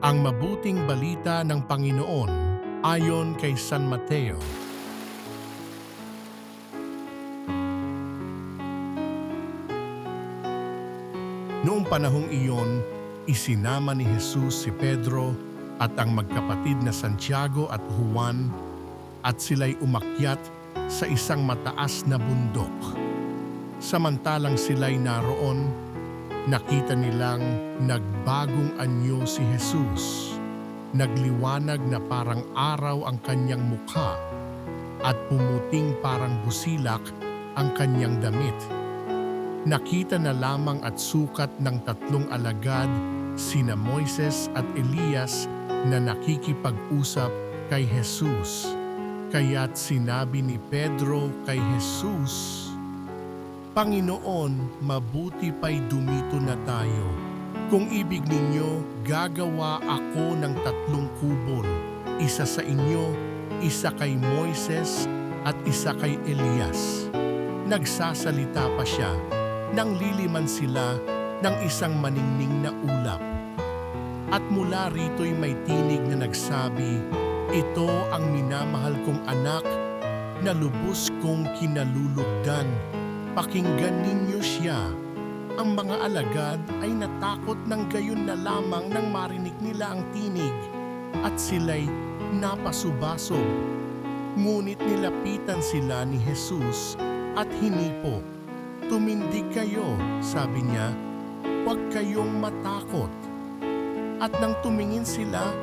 Ang mabuting balita ng Panginoon ayon kay San Mateo. Noong panahong iyon, isinama ni Jesus si Pedro at ang magkapatid na Santiago at Juan at sila'y umakyat sa isang mataas na bundok. Samantalang sila'y naroon, nakita nilang nagbagong anyo si Jesus. Nagliwanag na parang araw ang kanyang mukha at pumuting parang busilak ang kanyang damit. Nakita na lamang at sukat ng tatlong alagad, sina Moises at Elias, na nakikipag-usap kay Jesus. Kaya't sinabi ni Pedro kay Jesus, "Panginoon, mabuti pa'y dumito na tayo. Kung ibig ninyo, gagawa ako ng tatlong kubol, isa sa inyo, isa kay Moises at isa kay Elias." Nagsasalita pa siya nang liliman sila ng isang maningning na ulap. At mula rito'y may tinig na nagsabi, "Ito ang minamahal kong anak na lubos kong kinalulugdan. Pakinggan ninyo siya." Ang mga alagad ay natakot ng gayon na lamang nang marinig nila ang tinig at sila'y napasubasog. Ngunit nilapitan sila ni Jesus at hinipo. "Tumindig kayo," sabi niya, "huwag kayong matakot." At nang tumingin sila,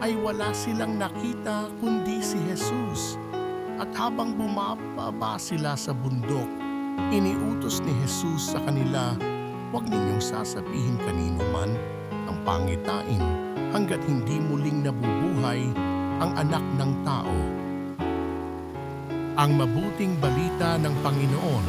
ay wala silang nakita kundi si Jesus. At habang bumababa sila sa bundok, iniutos ni Jesus sa kanila, "Huwag ninyong sasabihin kanino man ang pangitain hanggat hindi muling nabubuhay ang anak ng tao." Ang mabuting balita ng Panginoon.